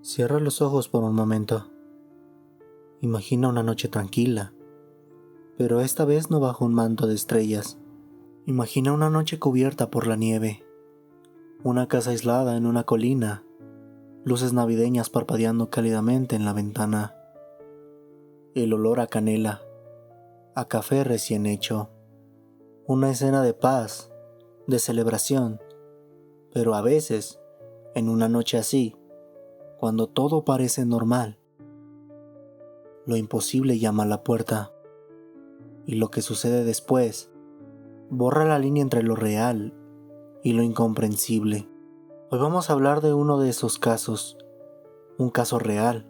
Cierra los ojos por un momento. Imagina una noche tranquila, pero esta vez no bajo un manto de estrellas. Imagina una noche cubierta por la nieve, una casa aislada en una colina, luces navideñas parpadeando cálidamente en la ventana, el olor a canela, a café recién hecho, una escena de paz, de celebración, pero a veces, en una noche así, cuando todo parece normal, lo imposible llama a la puerta, y lo que sucede después borra la línea entre lo real y lo incomprensible. Hoy vamos a hablar de uno de esos casos, un caso real,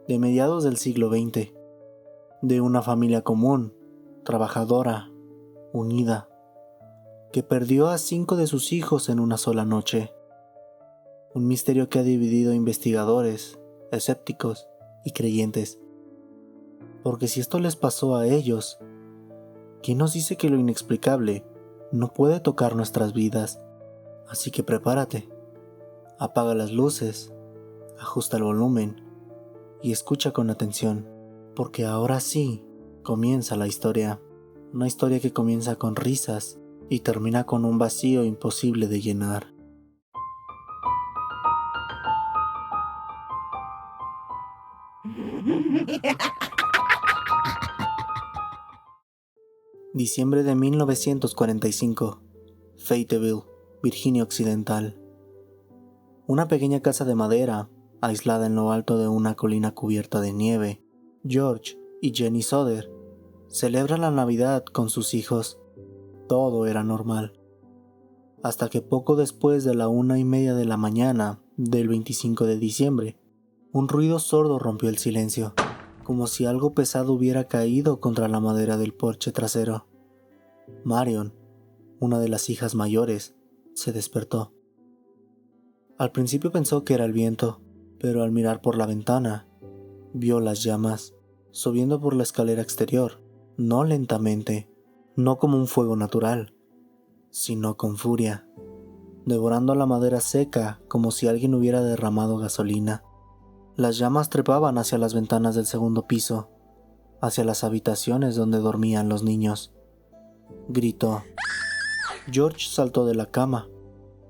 de mediados del siglo XX, de una familia común, trabajadora, unida, que perdió a 5 de sus hijos en una sola noche. Un misterio que ha dividido investigadores, escépticos y creyentes. Porque si esto les pasó a ellos, ¿quién nos dice que lo inexplicable no puede tocar nuestras vidas? Así que prepárate, apaga las luces, ajusta el volumen y escucha con atención, porque ahora sí comienza la historia. Una historia que comienza con risas y termina con un vacío imposible de llenar. Diciembre de 1945, Fayetteville, Virginia Occidental. Una pequeña casa de madera, aislada en lo alto de una colina cubierta de nieve. George y Jenny Soder celebran la Navidad con sus hijos. Todo era normal. Hasta que poco después de la 1:30 de la mañana del 25 de diciembre, un ruido sordo rompió el silencio, como si algo pesado hubiera caído contra la madera del porche trasero. Marion, una de las hijas mayores, se despertó. Al principio pensó que era el viento, pero al mirar por la ventana, vio las llamas subiendo por la escalera exterior, no lentamente, no como un fuego natural, sino con furia, devorando la madera seca como si alguien hubiera derramado gasolina. Las llamas trepaban hacia las ventanas del segundo piso, hacia las habitaciones donde dormían los niños. Gritó. George saltó de la cama,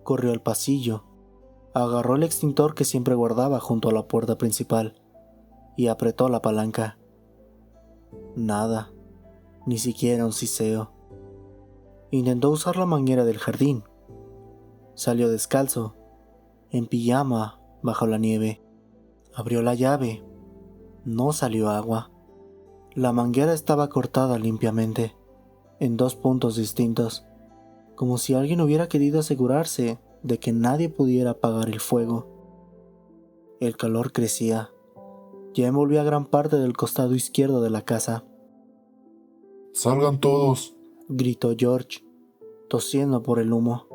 corrió al pasillo, agarró el extintor que siempre guardaba junto a la puerta principal y apretó la palanca. Nada, ni siquiera un siseo. Intentó usar la manguera del jardín. Salió descalzo, en pijama, bajo la nieve. Abrió la llave. No salió agua. La manguera estaba cortada limpiamente, en 2 puntos distintos, como si alguien hubiera querido asegurarse de que nadie pudiera apagar el fuego. El calor crecía. Ya envolvía gran parte del costado izquierdo de la casa. ¡Salgan todos!, gritó George, tosiendo por el humo.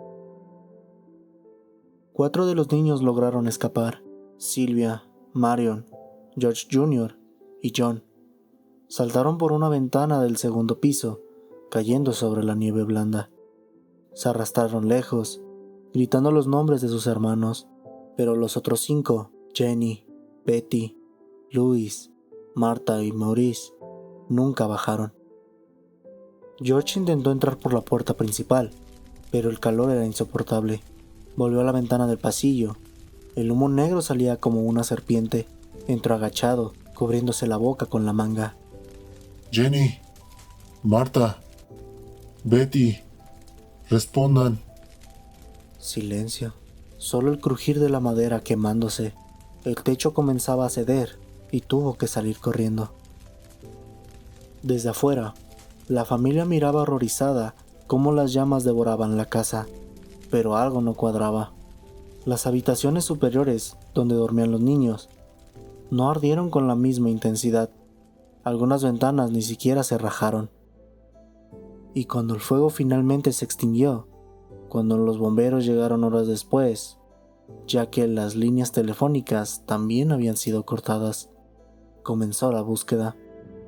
4 de los niños lograron escapar: Sylvia, Marion, George Jr. y John. Saltaron por una ventana del segundo piso, cayendo sobre la nieve blanda. Se arrastraron lejos, gritando los nombres de sus hermanos, pero los otros 5, Jenny, Betty, Louis, Martha y Maurice, nunca bajaron. George intentó entrar por la puerta principal, pero el calor era insoportable. Volvió a la ventana del pasillo. El humo negro salía como una serpiente. Entró agachado, cubriéndose la boca con la manga. Jenny, Marta, Betty, respondan. Silencio. Solo el crujir de la madera quemándose. El techo comenzaba a ceder y tuvo que salir corriendo. Desde afuera, la familia miraba horrorizada cómo las llamas devoraban la casa, pero algo no cuadraba. Las habitaciones superiores, donde dormían los niños, no ardieron con la misma intensidad. Algunas ventanas ni siquiera se rajaron. Y cuando el fuego finalmente se extinguió, cuando los bomberos llegaron horas después, ya que las líneas telefónicas también habían sido cortadas, comenzó la búsqueda.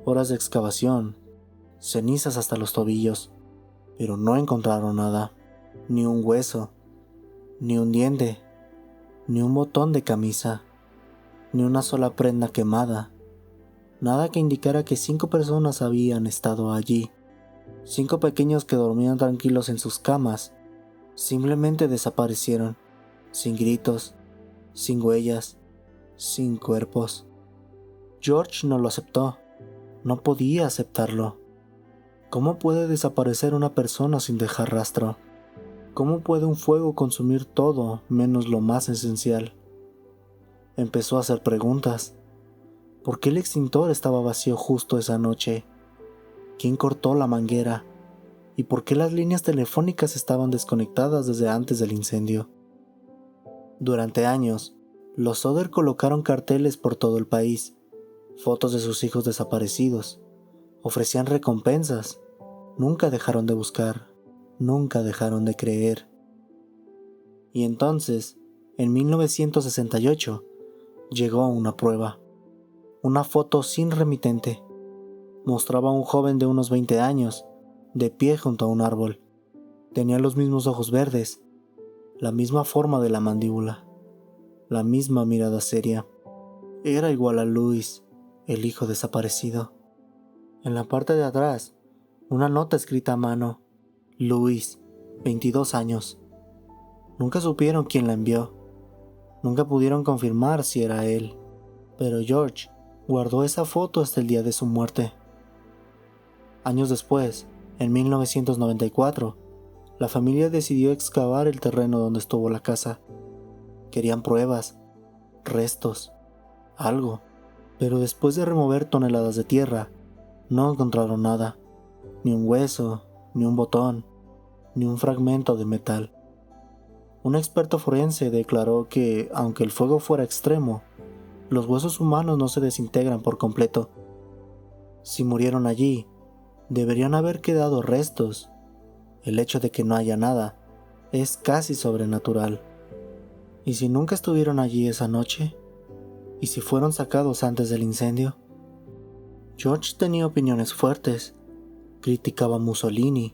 Horas de excavación, cenizas hasta los tobillos, pero no encontraron nada, ni un hueso, ni un diente, ni un botón de camisa, ni una sola prenda quemada. Nada que indicara que 5 personas habían estado allí. 5 pequeños que dormían tranquilos en sus camas simplemente desaparecieron, sin gritos, sin huellas, sin cuerpos. George no lo aceptó. No podía aceptarlo. ¿Cómo puede desaparecer una persona sin dejar rastro? ¿Cómo puede un fuego consumir todo menos lo más esencial? Empezó a hacer preguntas. ¿Por qué el extintor estaba vacío justo esa noche? ¿Quién cortó la manguera? ¿Y por qué las líneas telefónicas estaban desconectadas desde antes del incendio? Durante años, los Sodder colocaron carteles por todo el país, fotos de sus hijos desaparecidos, ofrecían recompensas, nunca dejaron de buscar, nunca dejaron de creer. Y entonces, en 1968, llegó una prueba. Una foto sin remitente. Mostraba a un joven de unos 20 años, de pie junto a un árbol. Tenía los mismos ojos verdes, la misma forma de la mandíbula, la misma mirada seria. Era igual a Louis, el hijo desaparecido. En la parte de atrás, una nota escrita a mano. Louis, 22 años. Nunca supieron quién la envió. Nunca pudieron confirmar si era él. Pero George guardó esa foto hasta el día de su muerte. Años después, en 1994, la familia decidió excavar el terreno donde estuvo la casa. Querían pruebas, restos, algo. Pero después de remover toneladas de tierra, no encontraron nada. Ni un hueso, ni un botón, ni un fragmento de metal. Un experto forense declaró que, aunque el fuego fuera extremo, los huesos humanos no se desintegran por completo. Si murieron allí, deberían haber quedado restos. El hecho de que no haya nada es casi sobrenatural. ¿Y si nunca estuvieron allí esa noche? ¿Y si fueron sacados antes del incendio? George tenía opiniones fuertes. Criticaba a Mussolini.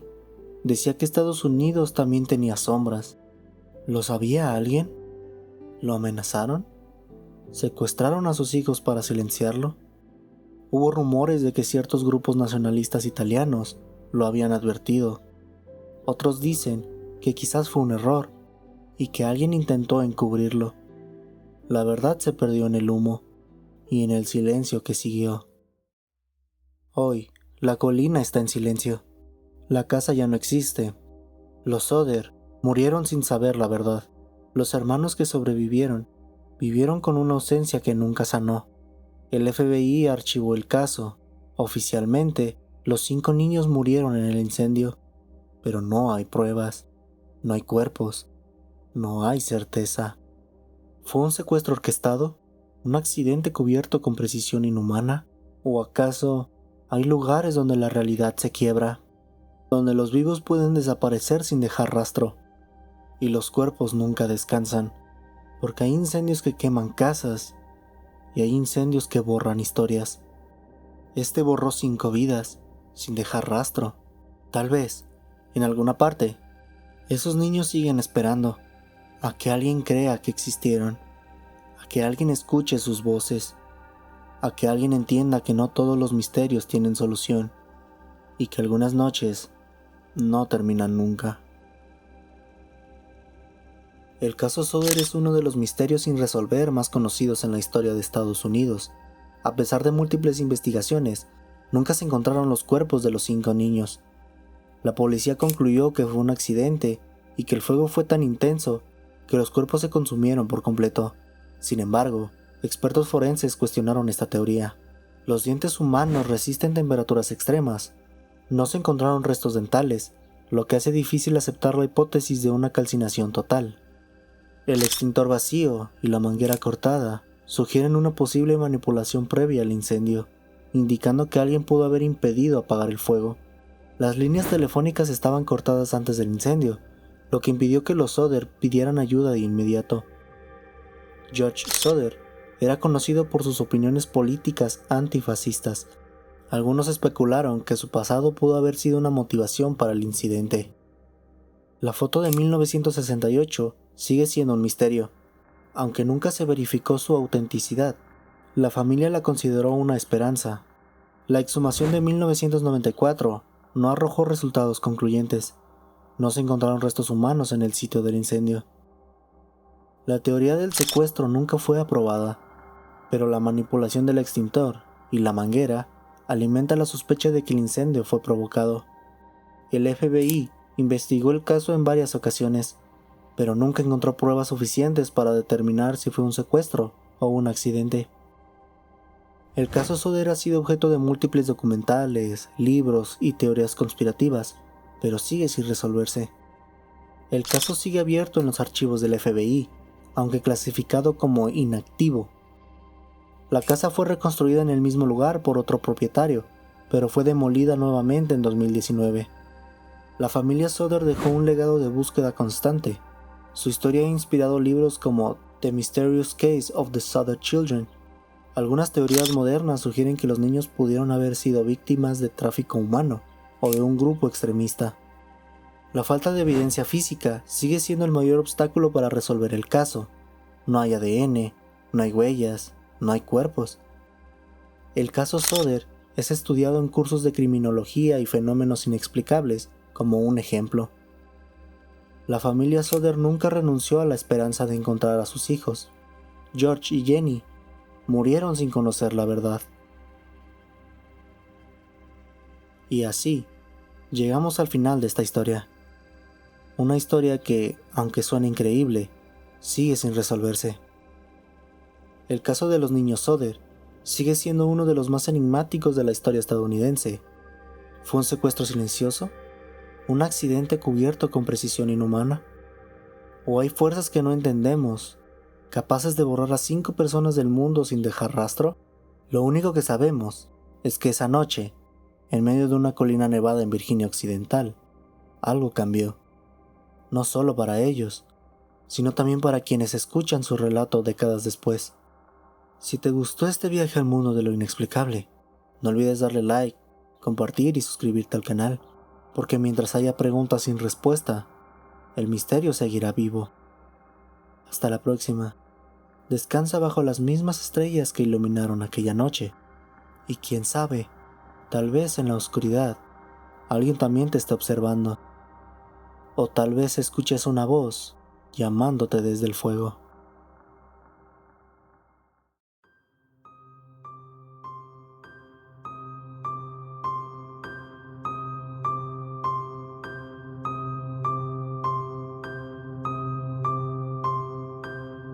Decía que Estados Unidos también tenía sombras. ¿Lo sabía alguien? ¿Lo amenazaron? ¿Secuestraron a sus hijos para silenciarlo? Hubo rumores de que ciertos grupos nacionalistas italianos lo habían advertido. Otros dicen que quizás fue un error y que alguien intentó encubrirlo. La verdad se perdió en el humo y en el silencio que siguió. Hoy, la colina está en silencio. La casa ya no existe. Los Sodder murieron sin saber la verdad. Los hermanos que sobrevivieron vivieron con una ausencia que nunca sanó. El FBI archivó el caso. Oficialmente, los 5 niños murieron en el incendio, pero no hay pruebas, no hay cuerpos, no hay certeza. ¿Fue un secuestro orquestado? ¿Un accidente cubierto con precisión inhumana? ¿O acaso hay lugares donde la realidad se quiebra? Donde los vivos pueden desaparecer sin dejar rastro, y los cuerpos nunca descansan, porque hay incendios que queman casas, y hay incendios que borran historias. Este borró 5 vidas, sin dejar rastro. Tal vez, en alguna parte, esos niños siguen esperando a que alguien crea que existieron, a que alguien escuche sus voces, a que alguien entienda que no todos los misterios tienen solución, y que algunas noches no terminan nunca. El caso Sodder es uno de los misterios sin resolver más conocidos en la historia de Estados Unidos. A pesar de múltiples investigaciones, nunca se encontraron los cuerpos de los 5 niños. La policía concluyó que fue un accidente y que el fuego fue tan intenso que los cuerpos se consumieron por completo. Sin embargo, expertos forenses cuestionaron esta teoría. Los dientes humanos resisten temperaturas extremas. No se encontraron restos dentales, lo que hace difícil aceptar la hipótesis de una calcinación total. El extintor vacío y la manguera cortada sugieren una posible manipulación previa al incendio, indicando que alguien pudo haber impedido apagar el fuego. Las líneas telefónicas estaban cortadas antes del incendio, lo que impidió que los Sodder pidieran ayuda de inmediato. George Sodder era conocido por sus opiniones políticas antifascistas. Algunos especularon que su pasado pudo haber sido una motivación para el incidente. La foto de 1968 sigue siendo un misterio, aunque nunca se verificó su autenticidad. La familia la consideró una esperanza. La exhumación de 1994 no arrojó resultados concluyentes. No se encontraron restos humanos en el sitio del incendio. La teoría del secuestro nunca fue aprobada, pero la manipulación del extintor y la manguera alimenta la sospecha de que el incendio fue provocado. El FBI investigó el caso en varias ocasiones, pero nunca encontró pruebas suficientes para determinar si fue un secuestro o un accidente. El caso Soder ha sido objeto de múltiples documentales, libros y teorías conspirativas, pero sigue sin resolverse. El caso sigue abierto en los archivos del FBI, aunque clasificado como inactivo. La casa fue reconstruida en el mismo lugar por otro propietario, pero fue demolida nuevamente en 2019. La familia Soder dejó un legado de búsqueda constante. Su historia ha inspirado libros como The Mysterious Case of the Soder Children. Algunas teorías modernas sugieren que los niños pudieron haber sido víctimas de tráfico humano o de un grupo extremista. La falta de evidencia física sigue siendo el mayor obstáculo para resolver el caso. No hay ADN, no hay huellas, no hay cuerpos. El caso Soder es estudiado en cursos de criminología y fenómenos inexplicables como un ejemplo. La familia Soder nunca renunció a la esperanza de encontrar a sus hijos. George y Jenny murieron sin conocer la verdad. Y así, llegamos al final de esta historia. Una historia que, aunque suene increíble, sigue sin resolverse. El caso de los niños Soder sigue siendo uno de los más enigmáticos de la historia estadounidense. ¿Fue un secuestro silencioso? ¿Un accidente cubierto con precisión inhumana? ¿O hay fuerzas que no entendemos, capaces de borrar a 5 personas del mundo sin dejar rastro? Lo único que sabemos es que esa noche, en medio de una colina nevada en Virginia Occidental, algo cambió. No solo para ellos, sino también para quienes escuchan su relato décadas después. Si te gustó este viaje al mundo de lo inexplicable, no olvides darle like, compartir y suscribirte al canal, porque mientras haya preguntas sin respuesta, el misterio seguirá vivo. Hasta la próxima. Descansa bajo las mismas estrellas que iluminaron aquella noche. Y quién sabe, tal vez en la oscuridad, alguien también te está observando. O tal vez escuches una voz llamándote desde el fuego.